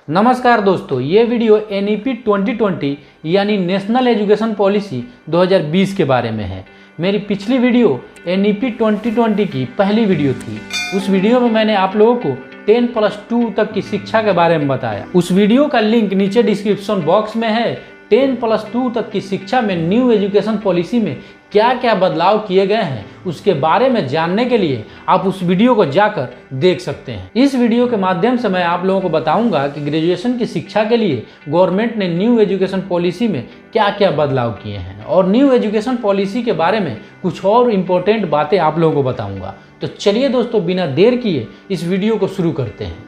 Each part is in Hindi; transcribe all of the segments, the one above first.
नमस्कार दोस्तों, ये वीडियो NEP 2020 यानी नेशनल एजुकेशन पॉलिसी 2020 के बारे में है। मेरी पिछली वीडियो NEP 2020 की पहली वीडियो थी। उस वीडियो में मैंने आप लोगों को 10+2 तक की शिक्षा के बारे में बताया। उस वीडियो का लिंक नीचे डिस्क्रिप्शन बॉक्स में है। 10+2 तक की शिक्षा में न्यू एजुकेशन पॉलिसी में क्या क्या बदलाव किए गए हैं उसके बारे में जानने के लिए आप उस वीडियो को जाकर देख सकते हैं। इस वीडियो के माध्यम से मैं आप लोगों को बताऊंगा कि ग्रेजुएशन की शिक्षा के लिए गवर्नमेंट ने न्यू एजुकेशन पॉलिसी में क्या क्या बदलाव किए हैं और न्यू एजुकेशन पॉलिसी के बारे में कुछ और इम्पोर्टेंट बातें आप लोगों को बताऊंगा। तो चलिए दोस्तों, बिना देर किए इस वीडियो को शुरू करते हैं।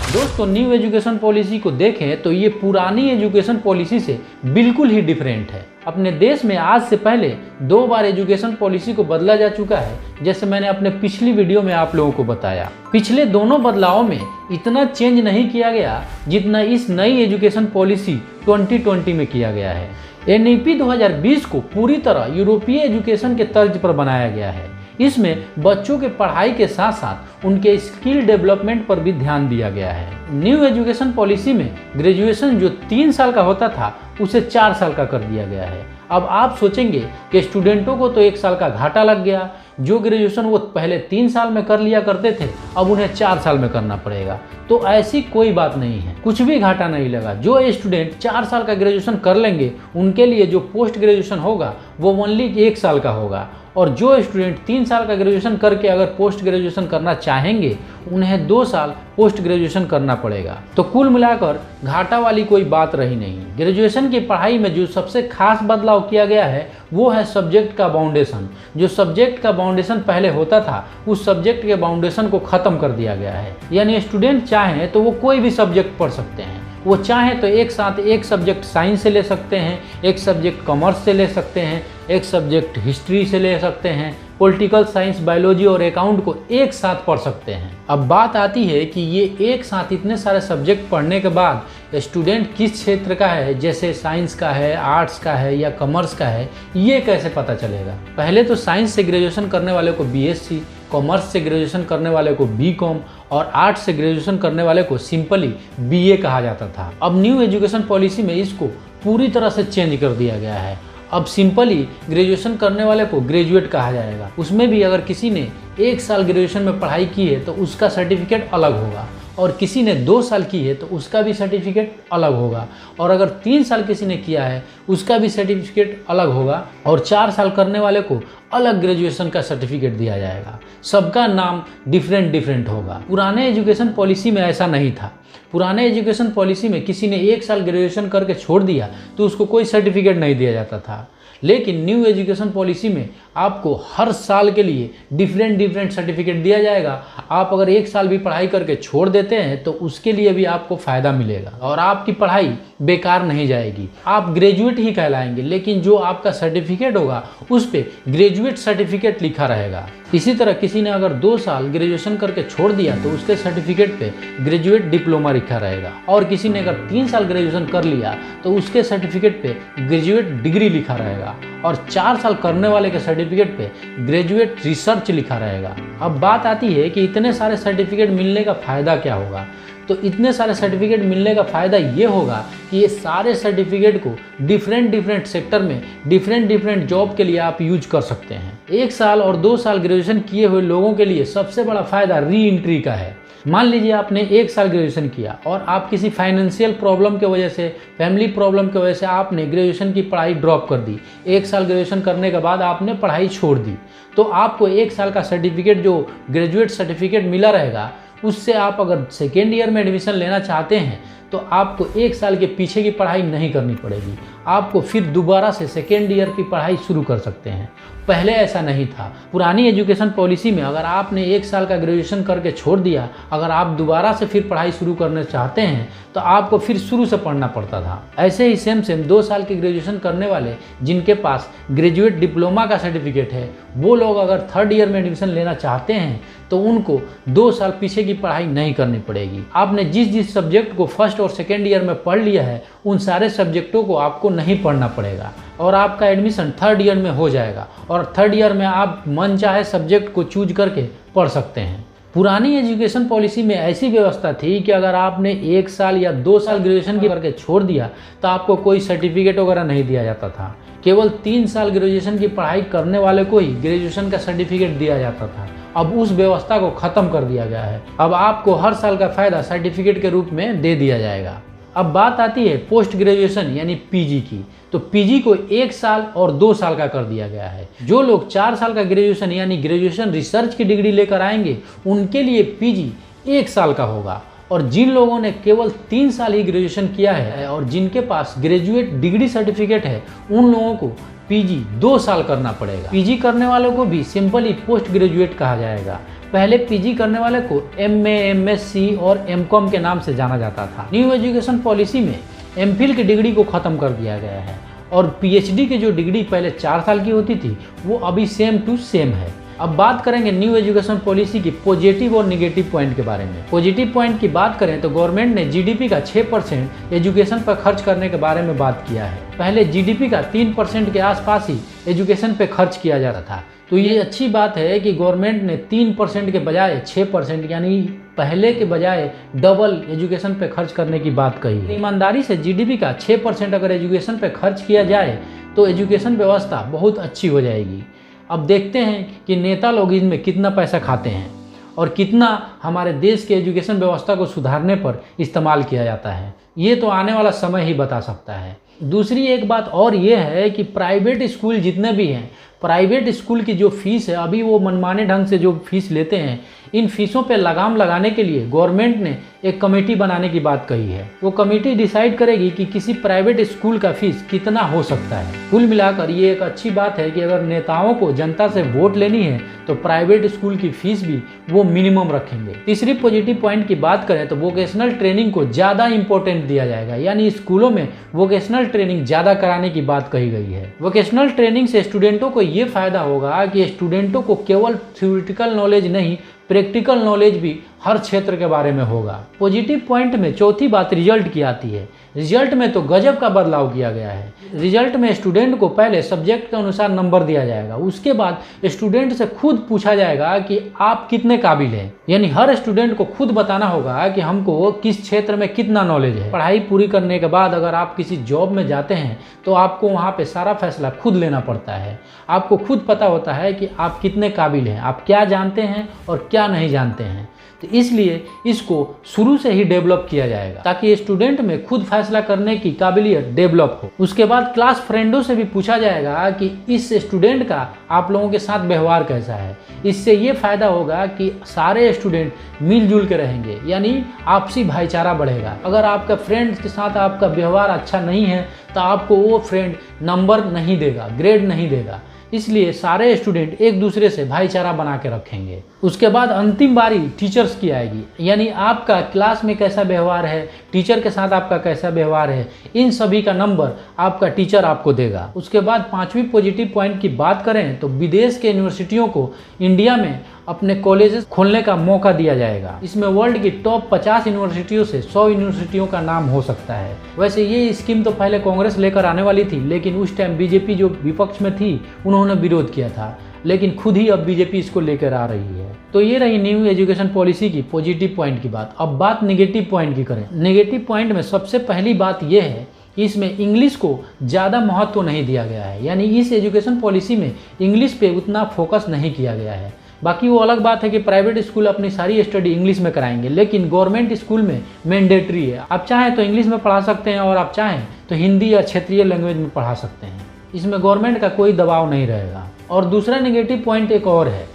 दोस्तों, न्यू एजुकेशन पॉलिसी को देखें तो ये पुरानी एजुकेशन पॉलिसी से बिल्कुल ही डिफरेंट है। अपने देश में आज से पहले 2 बार एजुकेशन पॉलिसी को बदला जा चुका है, जैसे मैंने अपने पिछली वीडियो में आप लोगों को बताया। पिछले दोनों बदलावों में इतना चेंज नहीं किया गया जितना इस नई एजुकेशन पॉलिसी 2020 में किया गया है। NEP 2020 को पूरी तरह यूरोपीय एजुकेशन के तर्ज पर बनाया गया है। इसमें बच्चों के पढ़ाई के साथ साथ उनके स्किल डेवलपमेंट पर भी ध्यान दिया गया है। न्यू एजुकेशन पॉलिसी में ग्रेजुएशन जो 3 साल का होता था उसे 4 साल का कर दिया गया है। अब आप सोचेंगे कि स्टूडेंटों को तो 1 साल का घाटा लग गया। जो ग्रेजुएशन वो पहले 3 साल में कर लिया करते थे अब उन्हें 4 साल में करना पड़ेगा। तो ऐसी कोई बात नहीं है, कुछ भी घाटा नहीं लगा। जो स्टूडेंट 4 साल का ग्रेजुएशन कर लेंगे उनके लिए जो पोस्ट ग्रेजुएशन होगा वो ओनली 1 साल का होगा, और जो स्टूडेंट 3 साल का ग्रेजुएशन करके अगर पोस्ट ग्रेजुएशन करना चाहेंगे उन्हें 2 साल पोस्ट ग्रेजुएशन करना पड़ेगा। तो कुल मिलाकर घाटा वाली कोई बात रही नहीं। ग्रेजुएशन की पढ़ाई में जो सबसे खास बदलाव किया गया है वो है सब्जेक्ट का बाउंडेशन। जो सब्जेक्ट का बाउंडेशन पहले होता था उस सब्जेक्ट के बाउंडेशन को ख़त्म कर दिया गया है। यानी स्टूडेंट चाहें तो वो कोई भी सब्जेक्ट पढ़ सकते हैं। वो चाहें तो एक साथ एक सब्जेक्ट साइंस से ले सकते हैं, एक सब्जेक्ट कॉमर्स से ले सकते हैं, एक सब्जेक्ट हिस्ट्री से ले सकते हैं, पॉलिटिकल साइंस, बायोलॉजी और अकाउंट को एक साथ पढ़ सकते हैं। अब बात आती है कि ये एक साथ इतने सारे सब्जेक्ट पढ़ने के बाद स्टूडेंट किस क्षेत्र का है, जैसे साइंस का है, आर्ट्स का है या कॉमर्स का है, ये कैसे पता चलेगा। पहले तो साइंस से ग्रेजुएशन करने वाले को BSc, कॉमर्स से ग्रेजुएशन करने वाले को BCom और आर्ट्स से ग्रेजुएशन करने वाले को सिंपली BA कहा जाता था। अब न्यू एजुकेशन पॉलिसी में इसको पूरी तरह से चेंज कर दिया गया है। अब सिंपली ग्रेजुएशन करने वाले को ग्रेजुएट कहा जाएगा। उसमें भी अगर किसी ने 1 साल ग्रेजुएशन में पढ़ाई की है तो उसका सर्टिफिकेट अलग होगा, और किसी ने 2 साल की है तो उसका भी सर्टिफिकेट अलग होगा, और अगर 3 साल किसी ने किया है उसका भी सर्टिफिकेट अलग होगा, और 4 साल करने वाले को अलग ग्रेजुएशन का सर्टिफिकेट दिया जाएगा। सबका नाम डिफरेंट होगा। पुराने एजुकेशन पॉलिसी में ऐसा नहीं था। पुराने एजुकेशन पॉलिसी में किसी ने 1 साल ग्रेजुएशन करके छोड़ दिया तो उसको कोई सर्टिफिकेट नहीं दिया जाता था। लेकिन न्यू एजुकेशन पॉलिसी में आपको हर साल के लिए डिफरेंट सर्टिफिकेट दिया जाएगा। आप अगर 1 साल भी पढ़ाई करके छोड़ देते हैं तो उसके लिए भी आपको फ़ायदा मिलेगा और आपकी पढ़ाई बेकार नहीं जाएगी। आप ग्रेजुएट ही कहलाएंगे, लेकिन जो आपका सर्टिफिकेट होगा उस पर ग्रेजुएट सर्टिफिकेट लिखा रहेगा। इसी तरह किसी ने अगर 2 साल ग्रेजुएशन करके छोड़ दिया तो उसके सर्टिफिकेट पे ग्रेजुएट डिप्लोमा लिखा रहेगा, और किसी ने अगर 3 साल ग्रेजुएशन कर लिया तो उसके सर्टिफिकेट पे ग्रेजुएट डिग्री लिखा रहेगा, और 4 साल करने वाले के सर्टिफिकेट पे ग्रेजुएट रिसर्च लिखा रहेगा। अब बात आती है कि इतने सारे सर्टिफिकेट मिलने का फ़ायदा क्या होगा। तो इतने सारे सर्टिफिकेट मिलने का फ़ायदा ये होगा कि ये सारे सर्टिफिकेट को डिफरेंट सेक्टर में डिफरेंट जॉब के लिए आप यूज कर सकते हैं। 1 साल और 2 साल ग्रेजुएशन किए हुए लोगों के लिए सबसे बड़ा फ़ायदा री एंट्री का है। मान लीजिए आपने 1 साल ग्रेजुएशन किया और आप किसी फाइनेंशियल प्रॉब्लम की वजह से, फैमिली प्रॉब्लम की वजह से आपने ग्रेजुएशन की पढ़ाई ड्रॉप कर दी। 1 साल ग्रेजुएशन करने के बाद आपने पढ़ाई छोड़ दी, तो आपको 1 साल का सर्टिफिकेट जो ग्रेजुएट सर्टिफिकेट मिला रहेगा उससे आप अगर सेकेंड ईयर में एडमिशन लेना चाहते हैं तो आपको 1 साल के पीछे की पढ़ाई नहीं करनी पड़ेगी। आपको फिर दोबारा से सेकेंड ईयर की पढ़ाई शुरू कर सकते हैं। पहले ऐसा नहीं था। पुरानी एजुकेशन पॉलिसी में अगर आपने 1 साल का ग्रेजुएशन करके छोड़ दिया, अगर आप दोबारा से फिर पढ़ाई शुरू करना चाहते हैं तो आपको फिर शुरू से पढ़ना पड़ता था। ऐसे ही सेम 2 साल की ग्रेजुएशन करने वाले जिनके पास ग्रेजुएट डिप्लोमा का सर्टिफिकेट है, वो लोग अगर 3rd ईयर में एडमिशन लेना चाहते हैं तो उनको 2 साल पीछे की पढ़ाई नहीं करनी पड़ेगी। आपने जिस सब्जेक्ट को फर्स्ट फर्स्ट और सेकेंड ईयर में पढ़ लिया है उन सारे सब्जेक्टों को आपको नहीं पढ़ना पड़ेगा और आपका एडमिशन थर्ड ईयर में हो जाएगा और थर्ड ईयर में आप मन चाहे सब्जेक्ट को चूज करके पढ़ सकते हैं। पुरानी एजुकेशन पॉलिसी में ऐसी व्यवस्था थी कि अगर आपने 1 साल या 2 साल ग्रेजुएशन की करके छोड़ दिया तो आपको कोई सर्टिफिकेट वगैरह नहीं दिया जाता था। केवल 3 साल ग्रेजुएशन की पढ़ाई करने वाले को ही ग्रेजुएशन का सर्टिफिकेट दिया जाता था। अब उस व्यवस्था को ख़त्म कर दिया गया है। अब आपको हर साल का फ़ायदा सर्टिफिकेट के रूप में दे दिया जाएगा। अब बात आती है पोस्ट ग्रेजुएशन यानी पीजी की। तो पीजी को 1 साल और 2 साल का कर दिया गया है। जो लोग 4 साल का ग्रेजुएशन यानी ग्रेजुएशन रिसर्च की डिग्री लेकर आएंगे उनके लिए पीजी 1 साल का होगा और जिन लोगों ने केवल 3 साल ही ग्रेजुएशन किया है और जिनके पास ग्रेजुएट डिग्री सर्टिफिकेट है उन लोगों को पीजी 2 साल करना पड़ेगा। पीजी करने वालों को भी सिंपली पोस्ट ग्रेजुएट कहा जाएगा। पहले पीजी करने वाले को एमए, एमएससी और एमकॉम के नाम से जाना जाता था। न्यू एजुकेशन पॉलिसी में एमफिल की डिग्री को ख़त्म कर दिया गया है और पीएचडी की जो डिग्री पहले 4 साल की होती थी वो अभी सेम टू सेम है। अब बात करेंगे न्यू एजुकेशन पॉलिसी की पॉजिटिव और निगेटिव पॉइंट के बारे में। पॉजिटिव पॉइंट की बात करें तो गवर्नमेंट ने जीडीपी का 6% एजुकेशन पर खर्च करने के बारे में बात किया है। पहले जीडीपी का 3% के आसपास ही एजुकेशन पे खर्च किया जाता था। तो ये अच्छी बात है कि गवर्नमेंट ने 3% के बजाय 6% यानी पहले के बजाय डबल एजुकेशन पे खर्च करने की बात कही है। ईमानदारी से जीडीपी का 6% अगर एजुकेशन पे खर्च किया जाए तो एजुकेशन व्यवस्था बहुत अच्छी हो जाएगी। अब देखते हैं कि नेता लोग इनमें कितना पैसा खाते हैं और कितना हमारे देश के एजुकेशन व्यवस्था को सुधारने पर इस्तेमाल किया जाता है। ये तो आने वाला समय ही बता सकता है। दूसरी एक बात और ये है कि प्राइवेट स्कूल जितने भी हैं, प्राइवेट स्कूल की जो फीस है अभी वो मनमाने ढंग से जो फीस लेते हैं, इन फीसों पे लगाम लगाने के लिए गवर्नमेंट ने एक कमेटी बनाने की बात कही है। वो कमेटी डिसाइड करेगी कि किसी प्राइवेट स्कूल का फीस कितना हो सकता है। कुल मिलाकर ये एक अच्छी बात है कि अगर नेताओं को जनता से वोट लेनी है तो प्राइवेट स्कूल की फीस भी वो मिनिमम रखेंगे। तीसरी पॉजिटिव पॉइंट की बात करें तो वोकेशनल ट्रेनिंग को ज़्यादा इंपॉर्टेंट दिया जाएगा, यानी स्कूलों में वोकेशनल ट्रेनिंग ज़्यादा कराने की बात कही गई है। वोकेशनल ट्रेनिंग से स्टूडेंटों को ये फायदा होगा कि स्टूडेंटों को केवल थ्योरेटिकल नॉलेज नहीं, प्रैक्टिकल नॉलेज भी हर क्षेत्र के बारे में होगा। पॉजिटिव पॉइंट में चौथी बात रिजल्ट की आती है। रिजल्ट में तो गजब का बदलाव किया गया है। रिजल्ट में स्टूडेंट को पहले सब्जेक्ट के अनुसार नंबर दिया जाएगा, उसके बाद स्टूडेंट से खुद पूछा जाएगा कि आप कितने काबिल हैं। यानी हर स्टूडेंट को खुद बताना होगा कि हमको किस क्षेत्र में कितना नॉलेज है। पढ़ाई पूरी करने के बाद अगर आप किसी जॉब में जाते हैं तो आपको वहाँ पे सारा फैसला खुद लेना पड़ता है। आपको खुद पता होता है कि आप कितने काबिल हैं, आप क्या जानते हैं और क्या नहीं जानते हैं। तो इसलिए इसको शुरू से ही डेवलप किया जाएगा ताकि स्टूडेंट में खुद फैसला करने की काबिलियत डेवलप हो। उसके बाद क्लास फ्रेंडों से भी पूछा जाएगा कि इस स्टूडेंट का आप लोगों के साथ व्यवहार कैसा है। इससे ये फायदा होगा कि सारे स्टूडेंट मिलजुल के रहेंगे, यानी आपसी भाईचारा बढ़ेगा। अगर आपका फ्रेंड के साथ आपका व्यवहार अच्छा नहीं है तो आपको वो फ्रेंड नंबर नहीं देगा, ग्रेड नहीं देगा। इसलिए सारे स्टूडेंट एक दूसरे से भाईचारा बना के रखेंगे। उसके बाद अंतिम बारी टीचर्स की आएगी, यानी आपका क्लास में कैसा व्यवहार है, टीचर के साथ आपका कैसा व्यवहार है, इन सभी का नंबर आपका टीचर आपको देगा। उसके बाद 5वीं पॉजिटिव पॉइंट की बात करें तो विदेश के यूनिवर्सिटियों को इंडिया में अपने कॉलेजेस खोलने का मौका दिया जाएगा। इसमें वर्ल्ड की टॉप 50 यूनिवर्सिटियों से 100 यूनिवर्सिटियों का नाम हो सकता है। वैसे ये स्कीम तो पहले कांग्रेस लेकर आने वाली थी, लेकिन उस टाइम बीजेपी जो विपक्ष में थी उन्होंने विरोध किया था, लेकिन खुद ही अब बीजेपी इसको लेकर आ रही है। तो ये रही न्यू एजुकेशन पॉलिसी की पॉजिटिव पॉइंट की बात। अब बात निगेटिव पॉइंट की करें। निगेटिव पॉइंट में सबसे पहली बात यह है कि इसमें इंग्लिश को ज़्यादा महत्व नहीं दिया गया है, यानी इस एजुकेशन पॉलिसी में इंग्लिश पे उतना फोकस नहीं किया गया है। बाकी वो अलग बात है कि प्राइवेट स्कूल अपनी सारी स्टडी इंग्लिश में कराएंगे, लेकिन गवर्नमेंट स्कूल में मैंडेटरी है। आप चाहें तो इंग्लिश में पढ़ा सकते हैं और आप चाहें तो हिंदी या क्षेत्रीय लैंग्वेज में पढ़ा सकते हैं। इसमें गवर्नमेंट का कोई दबाव नहीं रहेगा। और दूसरा नेगेटिव पॉइंट एक और है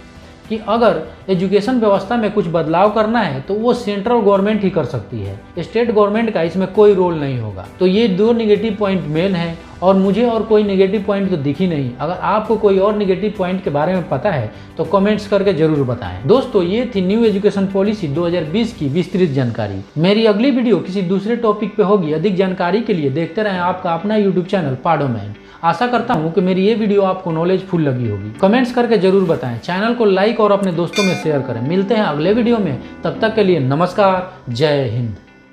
कि अगर एजुकेशन व्यवस्था में कुछ बदलाव करना है तो वो सेंट्रल गवर्नमेंट ही कर सकती है, स्टेट गवर्नमेंट का इसमें कोई रोल नहीं होगा। तो ये 2 नेगेटिव पॉइंट मेन है और मुझे और कोई नेगेटिव पॉइंट तो दिखी नहीं। अगर आपको कोई और नेगेटिव पॉइंट के बारे में पता है तो कमेंट्स करके जरूर बताएं। दोस्तों, ये थी न्यू एजुकेशन पॉलिसी 2020 की विस्तृत जानकारी। मेरी अगली वीडियो किसी दूसरे टॉपिक पे होगी। अधिक जानकारी के लिए देखते रहें आपका अपना यूट्यूब चैनल पाडोमैन। आशा करता हूँ कि मेरी ये वीडियो आपको नॉलेजफुल लगी होगी। कमेंट्स करके जरूर बताएं। चैनल को लाइक और अपने दोस्तों में शेयर करें। मिलते हैं अगले वीडियो में, तब तक के लिए नमस्कार, जय हिंद।